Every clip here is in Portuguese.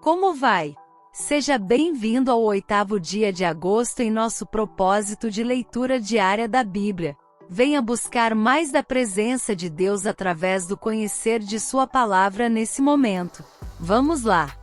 Como vai? Seja bem-vindo ao 8º dia de agosto em nosso propósito de leitura diária da Bíblia. Venha buscar mais da presença de Deus através do conhecer de Sua palavra nesse momento. Vamos lá!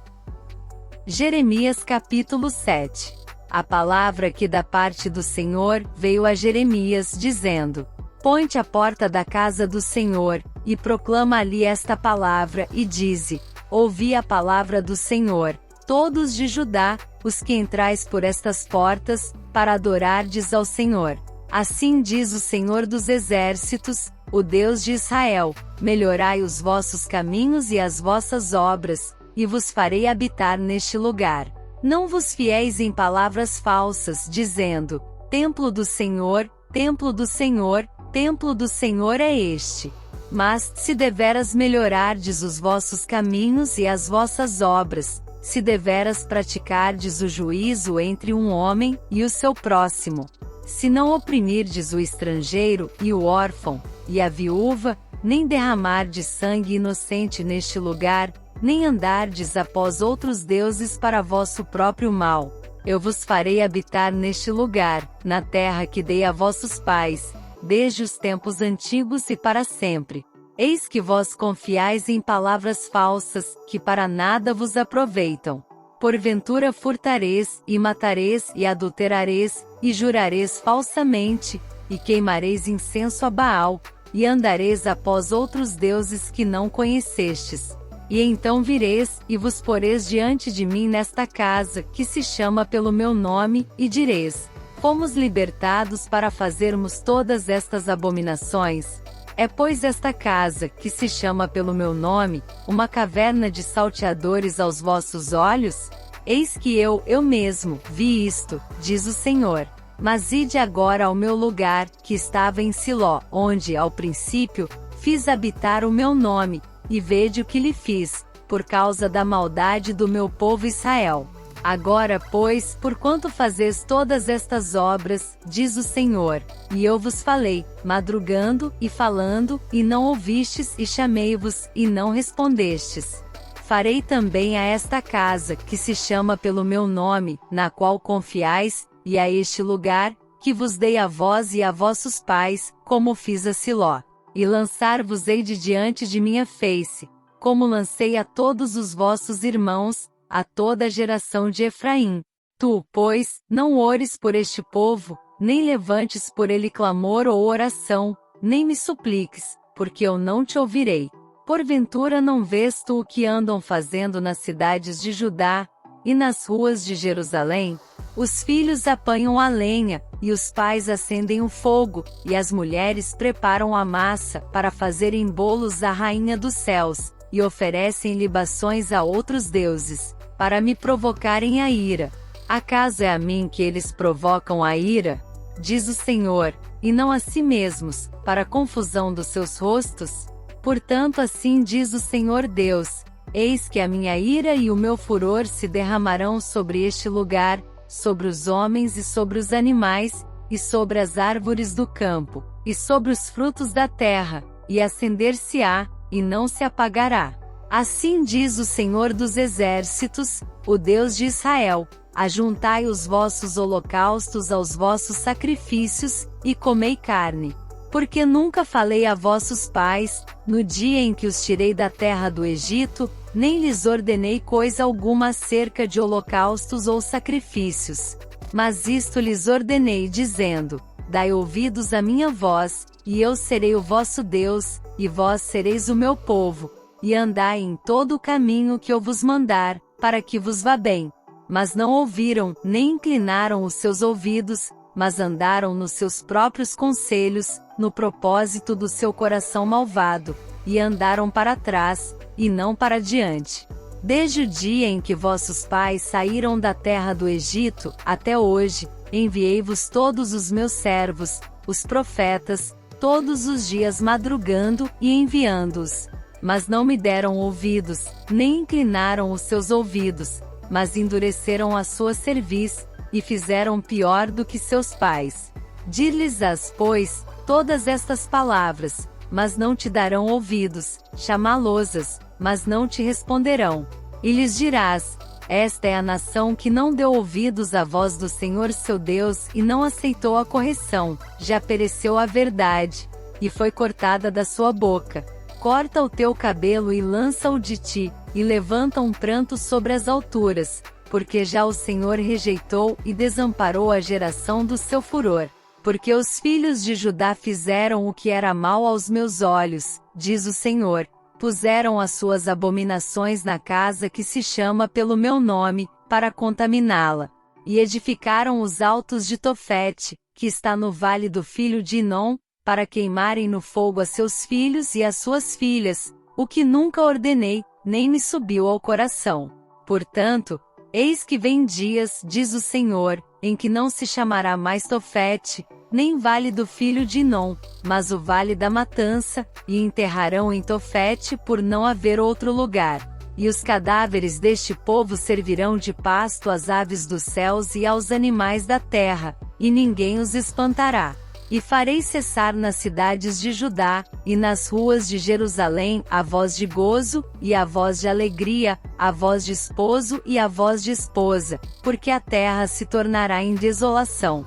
Jeremias capítulo 7. A palavra que da parte do Senhor veio a Jeremias, dizendo: Põe-te à porta da casa do Senhor, e proclama ali esta palavra, e dize: Ouvi a palavra do Senhor, todos de Judá, os que entrais por estas portas, para adorardes ao Senhor. Assim diz o Senhor dos Exércitos, o Deus de Israel: melhorai os vossos caminhos e as vossas obras, e vos farei habitar neste lugar. Não vos fieis em palavras falsas, dizendo: Templo do Senhor, templo do Senhor, templo do Senhor é este. Mas, se deveras melhorardes os vossos caminhos e as vossas obras, se deveras praticardes o juízo entre um homem e o seu próximo, se não oprimirdes o estrangeiro e o órfão, e a viúva, nem derramardes sangue inocente neste lugar, nem andardes após outros deuses para vosso próprio mal, eu vos farei habitar neste lugar, na terra que dei a vossos pais, desde os tempos antigos e para sempre. Eis que vós confiais em palavras falsas, que para nada vos aproveitam. Porventura furtareis, e matareis, e adulterareis, e jurareis falsamente, e queimareis incenso a Baal, e andareis após outros deuses que não conhecestes. E então vireis, e vos poreis diante de mim nesta casa, que se chama pelo meu nome, e direis: Fomos libertados para fazermos todas estas abominações. É pois esta casa, que se chama pelo meu nome, uma caverna de salteadores aos vossos olhos? Eis que eu mesmo, vi isto, diz o Senhor. Mas ide agora ao meu lugar, que estava em Siló, onde, ao princípio, fiz habitar o meu nome, e vede o que lhe fiz, por causa da maldade do meu povo Israel. Agora, pois, porquanto fazes todas estas obras, diz o Senhor, e eu vos falei, madrugando e falando, e não ouvistes, e chamei-vos, e não respondestes. Farei também a esta casa, que se chama pelo meu nome, na qual confiais, e a este lugar, que vos dei a vós e a vossos pais, como fiz a Siló. E lançar-vos-ei de diante de minha face, como lancei a todos os vossos irmãos, a toda a geração de Efraim. Tu, pois, não ores por este povo, nem levantes por ele clamor ou oração, nem me supliques, porque eu não te ouvirei. Porventura não vês tu o que andam fazendo nas cidades de Judá, e nas ruas de Jerusalém? Os filhos apanham a lenha, e os pais acendem o fogo, e as mulheres preparam a massa, para fazerem bolos à rainha dos céus, e oferecem libações a outros deuses, para me provocarem a ira. Acaso é a mim que eles provocam a ira? Diz o Senhor, e não a si mesmos, para a confusão dos seus rostos? Portanto assim diz o Senhor Deus: Eis que a minha ira e o meu furor se derramarão sobre este lugar, sobre os homens e sobre os animais, e sobre as árvores do campo, e sobre os frutos da terra, e acender-se-á, e não se apagará. Assim diz o Senhor dos Exércitos, o Deus de Israel: Ajuntai os vossos holocaustos aos vossos sacrifícios, e comei carne. Porque nunca falei a vossos pais, no dia em que os tirei da terra do Egito, nem lhes ordenei coisa alguma acerca de holocaustos ou sacrifícios. Mas isto lhes ordenei, dizendo: Dai ouvidos à minha voz, e eu serei o vosso Deus, e vós sereis o meu povo, e andai em todo o caminho que eu vos mandar, para que vos vá bem. Mas não ouviram, nem inclinaram os seus ouvidos, mas andaram nos seus próprios conselhos, no propósito do seu coração malvado, e andaram para trás, e não para diante. Desde o dia em que vossos pais saíram da terra do Egito, até hoje, enviei-vos todos os meus servos, os profetas, todos os dias madrugando e enviando-os. Mas não me deram ouvidos, nem inclinaram os seus ouvidos, mas endureceram a sua cerviz, e fizeram pior do que seus pais. Dir-lhes-ás, pois, todas estas palavras, mas não te darão ouvidos, chamá-los-ás, mas não te responderão. E lhes dirás: Esta é a nação que não deu ouvidos à voz do Senhor seu Deus e não aceitou a correção, já pereceu a verdade, e foi cortada da sua boca. Corta o teu cabelo e lança-o de ti, e levanta um pranto sobre as alturas, porque já o Senhor rejeitou e desamparou a geração do seu furor. Porque os filhos de Judá fizeram o que era mal aos meus olhos, diz o Senhor, puseram as suas abominações na casa que se chama pelo meu nome, para contaminá-la. E edificaram os altos de Tofete, que está no vale do filho de Inom, para queimarem no fogo a seus filhos e as suas filhas, o que nunca ordenei, nem me subiu ao coração. Portanto, eis que vem dias, diz o Senhor, em que não se chamará mais Tofete, nem vale do filho de Inom, mas o vale da matança, e enterrarão em Tofete por não haver outro lugar. E os cadáveres deste povo servirão de pasto às aves dos céus e aos animais da terra, e ninguém os espantará. E farei cessar nas cidades de Judá, e nas ruas de Jerusalém, a voz de gozo, e a voz de alegria, a voz de esposo e a voz de esposa, porque a terra se tornará em desolação.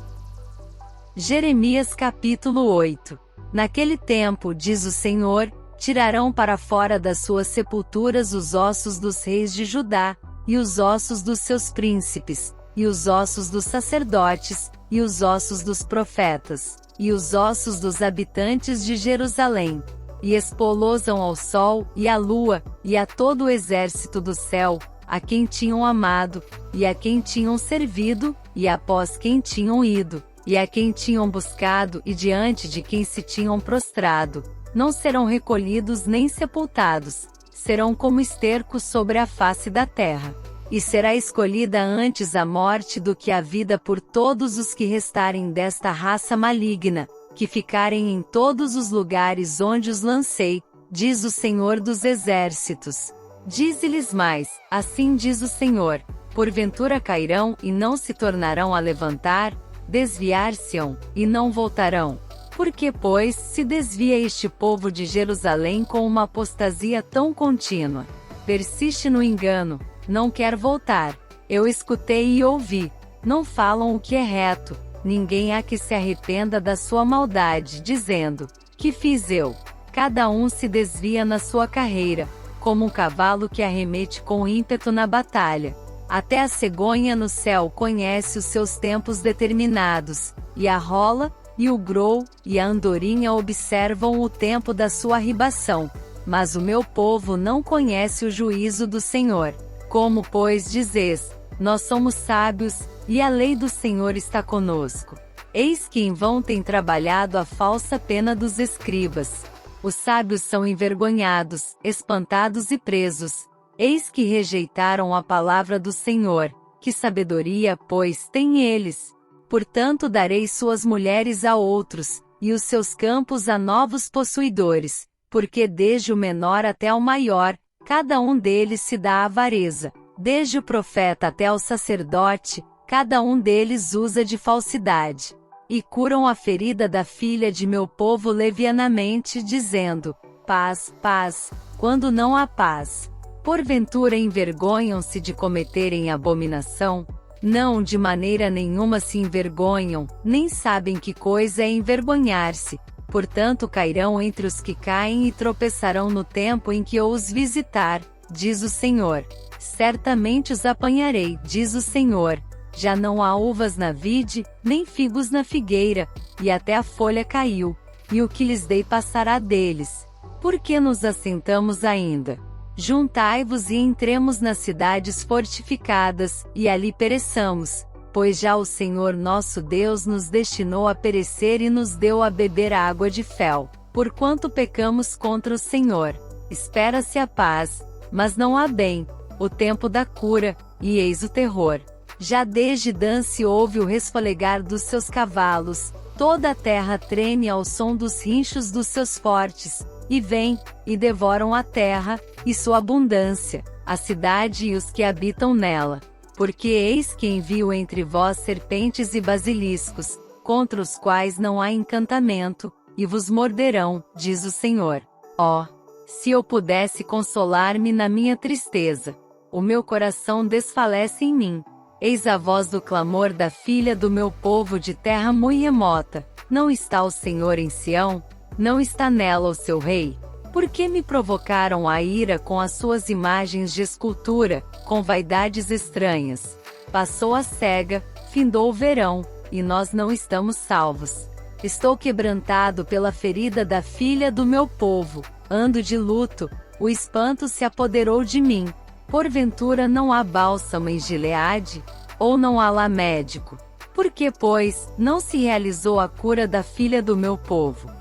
Jeremias capítulo 8. Naquele tempo, diz o Senhor, tirarão para fora das suas sepulturas os ossos dos reis de Judá, e os ossos dos seus príncipes, e os ossos dos sacerdotes, e os ossos dos profetas, e os ossos dos habitantes de Jerusalém, e expô-los-ão ao sol, e à lua, e a todo o exército do céu, a quem tinham amado, e a quem tinham servido, e após quem tinham ido, e a quem tinham buscado e diante de quem se tinham prostrado. Não serão recolhidos nem sepultados, serão como esterco sobre a face da terra. E será escolhida antes a morte do que a vida por todos os que restarem desta raça maligna, que ficarem em todos os lugares onde os lancei, diz o Senhor dos Exércitos. Dize-lhes mais, assim diz o Senhor, porventura cairão e não se tornarão a levantar, desviar-se-ão, e não voltarão. Por que, pois, se desvia este povo de Jerusalém com uma apostasia tão contínua? Persiste no engano, não quer voltar. Eu escutei e ouvi. Não falam o que é reto. Ninguém há que se arrependa da sua maldade, dizendo: que fiz eu? Cada um se desvia na sua carreira, como um cavalo que arremete com ímpeto na batalha. Até a cegonha no céu conhece os seus tempos determinados, e a rola, e o grou, e a andorinha observam o tempo da sua arribação. Mas o meu povo não conhece o juízo do Senhor. Como, pois, dizes, nós somos sábios, e a lei do Senhor está conosco. Eis que em vão tem trabalhado a falsa pena dos escribas. Os sábios são envergonhados, espantados e presos. Eis que rejeitaram a palavra do Senhor. Que sabedoria, pois, têm eles? Portanto darei suas mulheres a outros, e os seus campos a novos possuidores, porque desde o menor até o maior, cada um deles se dá avareza. Desde o profeta até o sacerdote, cada um deles usa de falsidade. E curam a ferida da filha de meu povo levianamente, dizendo: paz, paz, quando não há paz. Porventura envergonham-se de cometerem abominação? Não, de maneira nenhuma se envergonham, nem sabem que coisa é envergonhar-se. Portanto cairão entre os que caem e tropeçarão no tempo em que eu os visitar, diz o Senhor. Certamente os apanharei, diz o Senhor. Já não há uvas na vide, nem figos na figueira, e até a folha caiu, e o que lhes dei passará deles. Por que nos assentamos ainda? Juntai-vos e entremos nas cidades fortificadas, e ali pereçamos, pois já o Senhor nosso Deus nos destinou a perecer e nos deu a beber água de fel. Porquanto pecamos contra o Senhor, espera-se a paz, mas não há bem, o tempo da cura, e eis o terror. Já desde Dan se ouve o resfolegar dos seus cavalos, toda a terra treme ao som dos rinchos dos seus fortes, e vêm, e devoram a terra, e sua abundância, a cidade e os que habitam nela. Porque eis que envio entre vós serpentes e basiliscos, contra os quais não há encantamento, e vos morderão, diz o Senhor. Ó, se eu pudesse consolar-me na minha tristeza! o meu coração desfalece em mim. Eis a voz do clamor da filha do meu povo de terra muito remota. Não está o Senhor em Sião? Não está nela o seu rei? Por que me provocaram a ira com as suas imagens de escultura, com vaidades estranhas? Passou a cega, findou o verão, e nós não estamos salvos. Estou quebrantado pela ferida da filha do meu povo, ando de luto, o espanto se apoderou de mim. Porventura não há bálsamo em Gileade? Ou não há lá médico? Por que, pois, não se realizou a cura da filha do meu povo?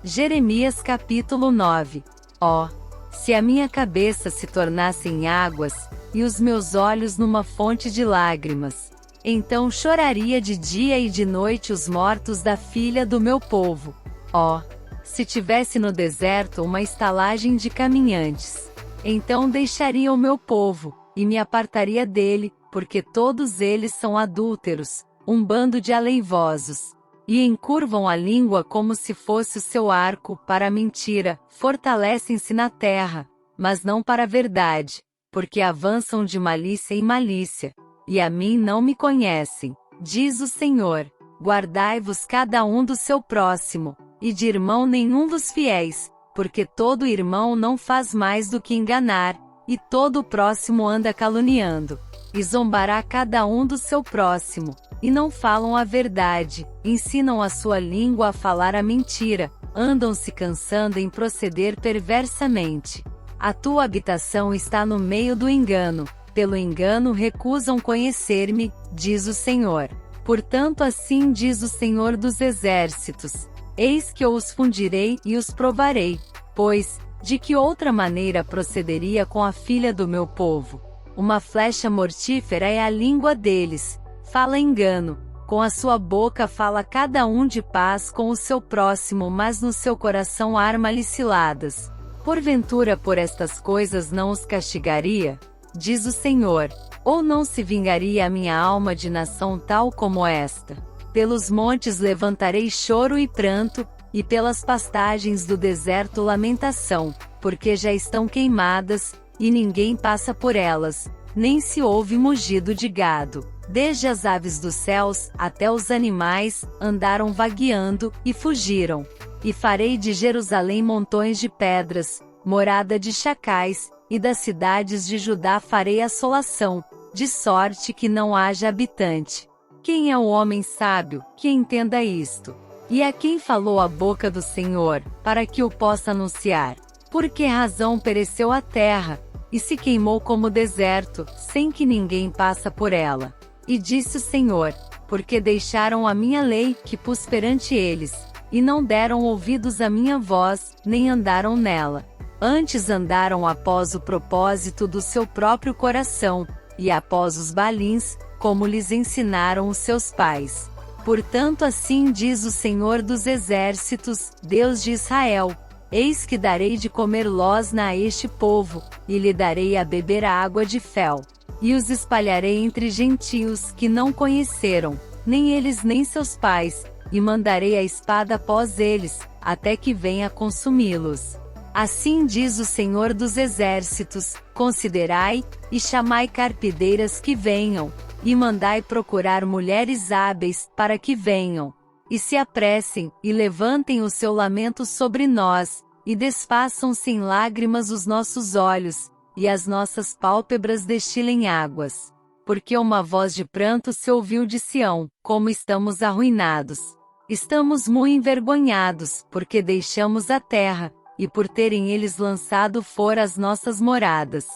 Jeremias capítulo 9. Ó, se a minha cabeça se tornasse em águas, e os meus olhos numa fonte de lágrimas, então choraria de dia e de noite os mortos da filha do meu povo. Ó, se tivesse no deserto uma estalagem de caminhantes, então deixaria o meu povo, e me apartaria dele, porque todos eles são adúlteros, um bando de aleivosos, e encurvam a língua como se fosse o seu arco para a mentira, fortalecem-se na terra, mas não para a verdade, porque avançam de malícia em malícia, e a mim não me conhecem, diz o Senhor. Guardai-vos cada um do seu próximo, e de irmão nenhum dos fiéis, porque todo irmão não faz mais do que enganar, e todo próximo anda caluniando, e zombará cada um do seu próximo, e não falam a verdade, ensinam a sua língua a falar a mentira, andam se cansando em proceder perversamente. A tua habitação está no meio do engano, pelo engano recusam conhecer-me, diz o Senhor. Portanto assim diz o Senhor dos Exércitos: eis que eu os fundirei e os provarei, pois, de que outra maneira procederia com a filha do meu povo? Uma flecha mortífera é a língua deles, fala engano, com a sua boca fala cada um de paz com o seu próximo, mas no seu coração arma-lhe ciladas. Porventura por estas coisas não os castigaria? Diz o Senhor. Ou não se vingaria a minha alma de nação tal como esta? Pelos montes levantarei choro e pranto, e pelas pastagens do deserto lamentação, porque já estão queimadas, e ninguém passa por elas, nem se ouve mugido de gado. Desde as aves dos céus, até os animais, andaram vagueando, e fugiram. E farei de Jerusalém montões de pedras, morada de chacais, e das cidades de Judá farei assolação, de sorte que não haja habitante. Quem é o homem sábio, que entenda isto? E a quem falou a boca do Senhor, para que o possa anunciar? Por que razão pereceu a terra, e se queimou como deserto, sem que ninguém passa por ela? E disse o Senhor: porque deixaram a minha lei, que pus perante eles, e não deram ouvidos à minha voz, nem andaram nela. Antes andaram após o propósito do seu próprio coração, e após os balins, como lhes ensinaram os seus pais. Portanto assim diz o Senhor dos Exércitos, Deus de Israel: eis que darei de comer losna a este povo, e lhe darei a beber a água de fel. E os espalharei entre gentios que não conheceram, nem eles nem seus pais, e mandarei a espada após eles, até que venha consumi-los. Assim diz o Senhor dos Exércitos: considerai, e chamai carpideiras que venham, e mandai procurar mulheres hábeis, para que venham, e se apressem, e levantem o seu lamento sobre nós, e desfaçam-se em lágrimas os nossos olhos, e as nossas pálpebras destilem águas. Porque uma voz de pranto se ouviu de Sião: como estamos arruinados! Estamos muito envergonhados, porque deixamos a terra, e por terem eles lançado fora as nossas moradas.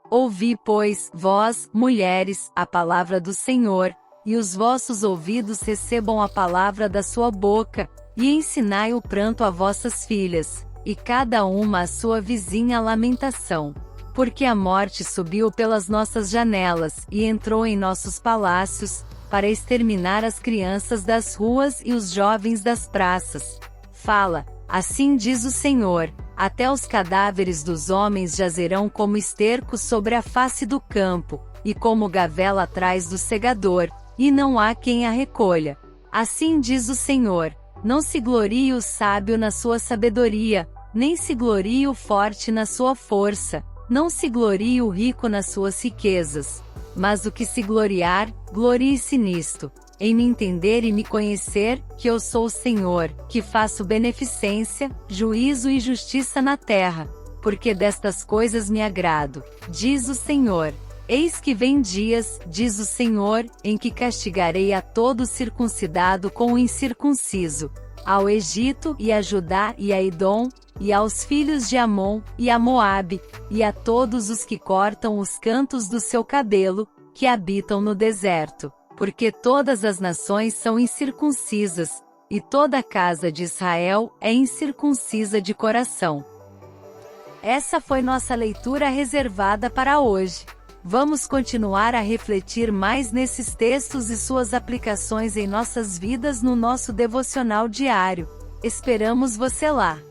Ouvi, pois, vós, mulheres, a palavra do Senhor, e os vossos ouvidos recebam a palavra da sua boca, e ensinai o pranto a vossas filhas, e cada uma a sua vizinha a lamentação. Porque a morte subiu pelas nossas janelas, e entrou em nossos palácios, para exterminar as crianças das ruas e os jovens das praças. Fala, assim diz o Senhor: até os cadáveres dos homens jazerão como esterco sobre a face do campo, e como gavela atrás do segador, e não há quem a recolha. Assim diz o Senhor: não se glorie o sábio na sua sabedoria, nem se glorie o forte na sua força, Não se glorie o rico nas suas riquezas, mas o que se gloriar, glorie-se nisto, em me entender e me conhecer, que eu sou o Senhor, que faço beneficência, juízo e justiça na terra, porque destas coisas me agrado, diz o Senhor. Eis que vem dias, diz o Senhor, em que castigarei a todo circuncidado com o incircunciso, ao Egito e a Judá e a Edom, e aos filhos de Amon, e a Moabe, e a todos os que cortam os cantos do seu cabelo, que habitam no deserto, porque todas as nações são incircuncisas, e toda a casa de Israel é incircuncisa de coração. Essa foi nossa leitura reservada para hoje. Vamos continuar a refletir mais nesses textos e suas aplicações em nossas vidas no nosso devocional diário. Esperamos você lá!